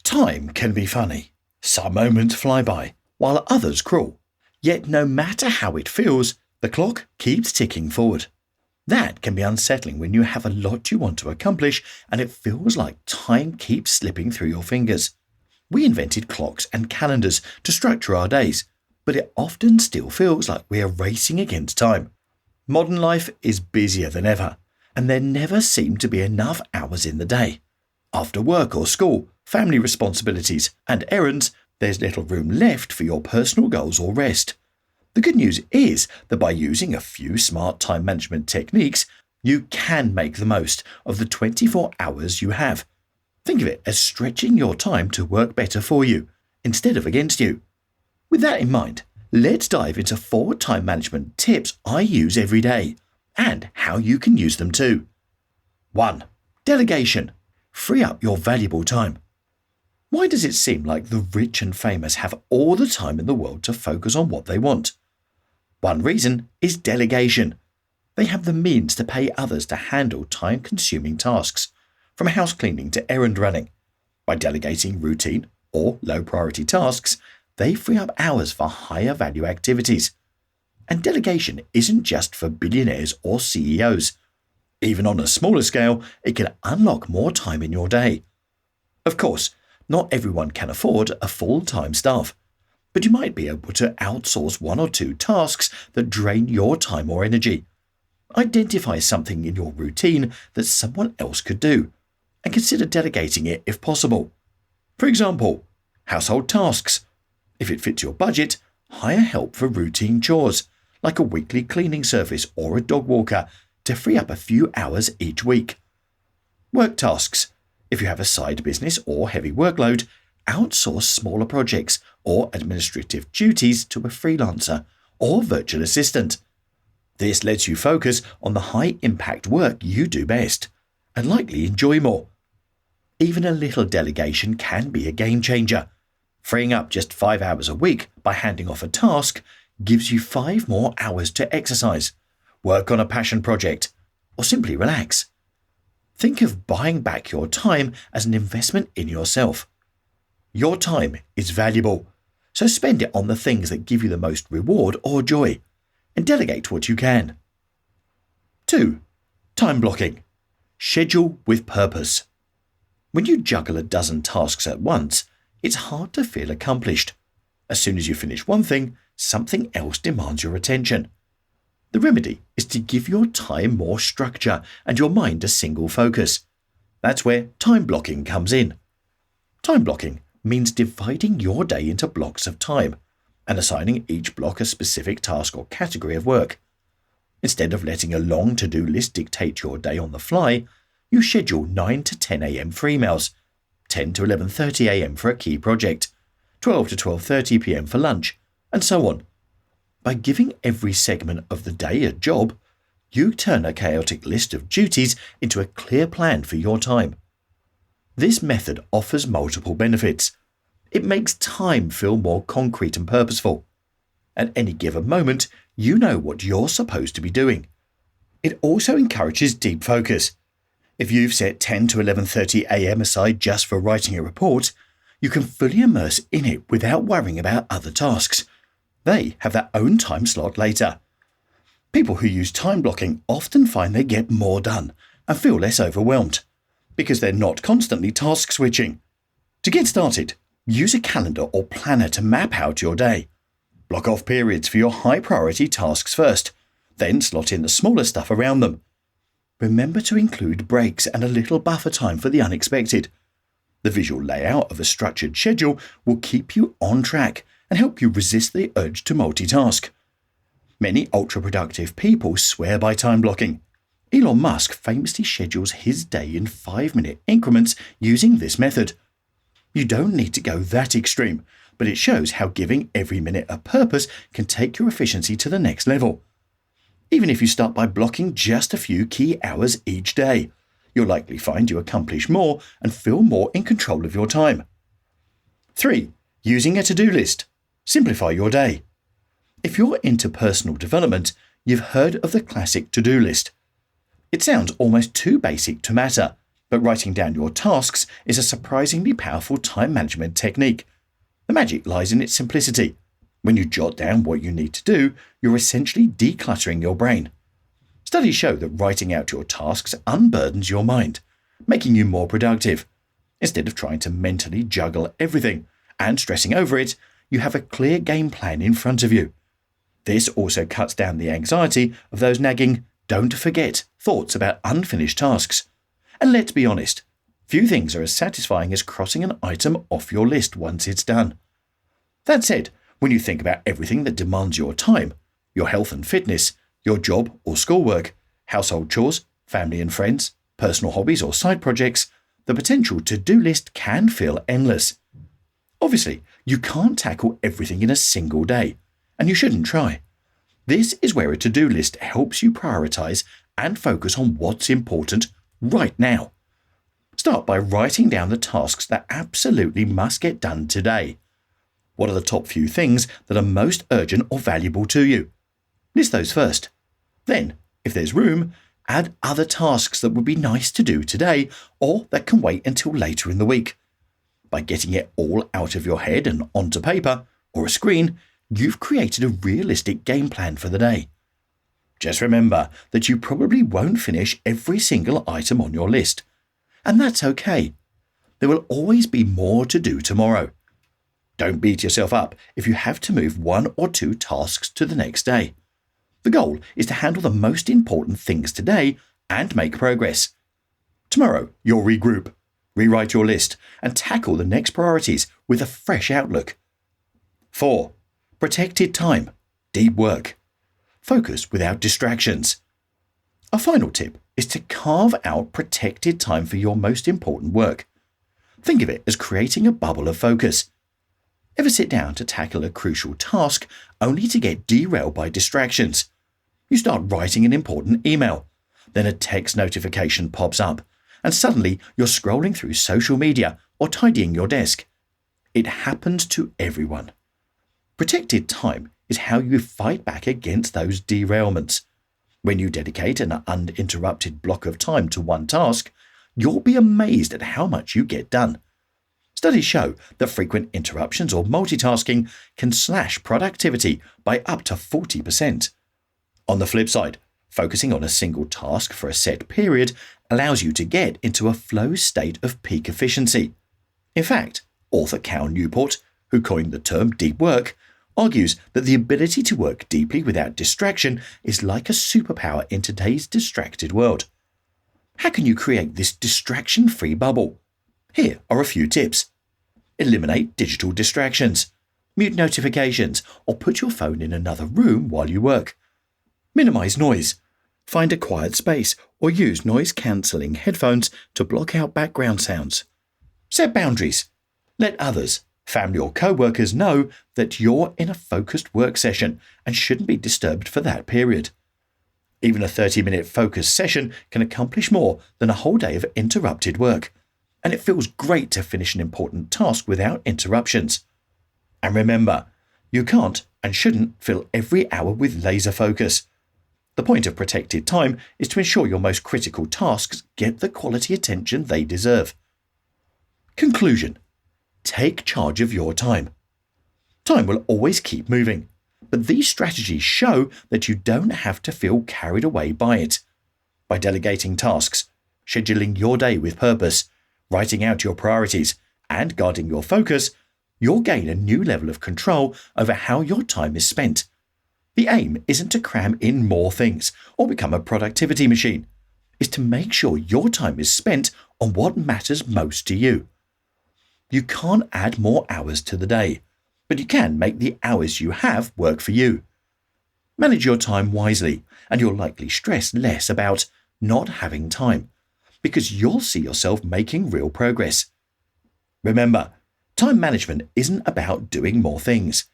Time can be funny. Some moments fly by, while others crawl. Yet no matter how it feels, the clock keeps ticking forward. That can be unsettling when you have a lot you want to accomplish and it feels like time keeps slipping through your fingers. We invented clocks and calendars to structure our days, but it often still feels like we are racing against time. Modern life is busier than ever, and there never seem to be enough hours in the day. After work or school, family responsibilities, and errands, there's little room left for your personal goals or rest. The good news is that by using a few smart time management techniques, you can make the most of the 24 hours you have. Think of it as stretching your time to work better for you, instead of against you. With that in mind, let's dive into 4 time management tips I use every day, and how you can use them too. 1. Delegation. Free up your valuable time. Why does it seem like the rich and famous have all the time in the world to focus on what they want? One reason is delegation. They have the means to pay others to handle time-consuming tasks, from house cleaning to errand running. By delegating routine or low-priority tasks, they free up hours for higher-value activities. And delegation isn't just for billionaires or CEOs. Even on a smaller scale, it can unlock more time in your day. Of course, not everyone can afford a full-time staff, but you might be able to outsource 1 or 2 tasks that drain your time or energy. Identify something in your routine that someone else could do, and consider delegating it if possible. For example, household tasks. If it fits your budget, hire help for routine chores, like a weekly cleaning service or a dog walker, to free up a few hours each week. Work tasks. If you have a side business or heavy workload, outsource smaller projects or administrative duties to a freelancer or virtual assistant. This lets you focus on the high-impact work you do best, and likely enjoy more. Even a little delegation can be a game changer. Freeing up just 5 hours a week by handing off a task gives you 5 more hours to exercise, work on a passion project, or simply relax. Think of buying back your time as an investment in yourself. Your time is valuable, so spend it on the things that give you the most reward or joy, and delegate what you can. 2. Time blocking. Schedule with purpose. When you juggle a dozen tasks at once, it's hard to feel accomplished. As soon as you finish one thing, something else demands your attention. The remedy is to give your time more structure and your mind a single focus. That's where time blocking comes in. Time blocking means dividing your day into blocks of time and assigning each block a specific task or category of work. Instead of letting a long to-do list dictate your day on the fly, you schedule 9 to 10 a.m. for emails, 10 to 11:30 a.m. for a key project, 12 to 12:30 p.m. for lunch, and so on. By giving every segment of the day a job, you turn a chaotic list of duties into a clear plan for your time. This method offers multiple benefits. It makes time feel more concrete and purposeful. At any given moment, you know what you're supposed to be doing. It also encourages deep focus. If you've set 10 to 11:30 a.m. aside just for writing a report, you can fully immerse in it without worrying about other tasks. They have their own time slot later. People who use time blocking often find they get more done and feel less overwhelmed, because they're not constantly task switching. To get started, use a calendar or planner to map out your day. Block off periods for your high priority tasks first, then slot in the smaller stuff around them. Remember to include breaks and a little buffer time for the unexpected. The visual layout of a structured schedule will keep you on track and help you resist the urge to multitask. Many ultra-productive people swear by time blocking. Elon Musk famously schedules his day in 5-minute increments using this method. You don't need to go that extreme, but it shows how giving every minute a purpose can take your efficiency to the next level. Even if you start by blocking just a few key hours each day, you'll likely find you accomplish more and feel more in control of your time. 3. Using a to-do list. Simplify your day. If you're into personal development, you've heard of the classic to-do list. It sounds almost too basic to matter, But writing down your tasks is a surprisingly powerful time management technique. The magic lies in its simplicity. When you jot down what you need to do, you're essentially decluttering your brain. Studies show that writing out your tasks unburdens your mind, making you more productive. Instead of trying to mentally juggle everything and stressing over it, you have a clear game plan in front of you. This also cuts down the anxiety of those nagging "don't forget" thoughts about unfinished tasks. And let's be honest, few things are as satisfying as crossing an item off your list once it's done. That said, when you think about everything that demands your time, your health and fitness, your job or schoolwork, household chores, family and friends, personal hobbies or side projects, the potential to-do list can feel endless. Obviously, you can't tackle everything in a single day, and you shouldn't try. This is where a to-do list helps you prioritize and focus on what's important right now. Start by writing down the tasks that absolutely must get done today. What are the top few things that are most urgent or valuable to you? List those first. Then, if there's room, add other tasks that would be nice to do today or that can wait until later in the week. By getting it all out of your head and onto paper or a screen, you've created a realistic game plan for the day. Just remember that you probably won't finish every single item on your list. And that's okay. There will always be more to do tomorrow. Don't beat yourself up if you have to move one or two tasks to the next day. The goal is to handle the most important things today and make progress. Tomorrow, you'll regroup, rewrite your list, and tackle the next priorities with a fresh outlook. 4. Protected time. Deep work. Focus without distractions. A final tip is to carve out protected time for your most important work. Think of it as creating a bubble of focus. Ever sit down to tackle a crucial task only to get derailed by distractions? You start writing an important email, then a text notification pops up, and suddenly you're scrolling through social media or tidying your desk. It happens to everyone. Protected time is how you fight back against those derailments. When you dedicate an uninterrupted block of time to one task, you'll be amazed at how much you get done. Studies show that frequent interruptions or multitasking can slash productivity by up to 40%. On the flip side, focusing on a single task for a set period allows you to get into a flow state of peak efficiency. In fact, author Cal Newport, who coined the term deep work, argues that the ability to work deeply without distraction is like a superpower in today's distracted world. How can you create this distraction-free bubble? Here are a few tips. Eliminate digital distractions. Mute notifications or put your phone in another room while you work. Minimize noise. Find a quiet space or use noise-cancelling headphones to block out background sounds. Set boundaries. Let others, family or co-workers know that you're in a focused work session and shouldn't be disturbed for that period. Even a 30-minute focused session can accomplish more than a whole day of interrupted work, and it feels great to finish an important task without interruptions. And remember, you can't and shouldn't fill every hour with laser focus. The point of protected time is to ensure your most critical tasks get the quality attention they deserve. Conclusion. Take charge of your time. Time will always keep moving, but these strategies show that you don't have to feel carried away by it. By delegating tasks, scheduling your day with purpose, writing out your priorities, and guarding your focus, you'll gain a new level of control over how your time is spent. The aim isn't to cram in more things or become a productivity machine. It's to make sure your time is spent on what matters most to you. You can't add more hours to the day, but you can make the hours you have work for you. Manage your time wisely, and you'll likely stress less about not having time, because you'll see yourself making real progress. Remember, time management isn't about doing more things.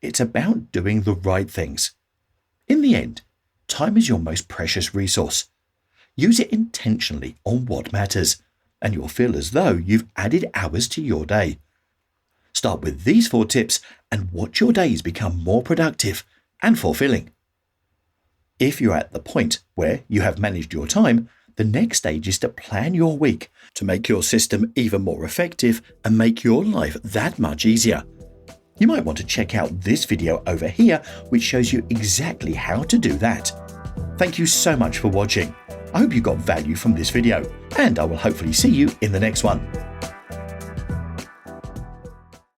It's about doing the right things. In the end, time is your most precious resource. Use it intentionally on what matters, and you'll feel as though you've added hours to your day. Start with these 4 tips and watch your days become more productive and fulfilling. If you're at the point where you have managed your time, The next stage is to plan your week to make your system even more effective and make your life that much easier. You might want to check out this video over here, which shows you exactly how to do that. Thank you so much for watching. I hope you got value from this video, and I will hopefully see you in the next one.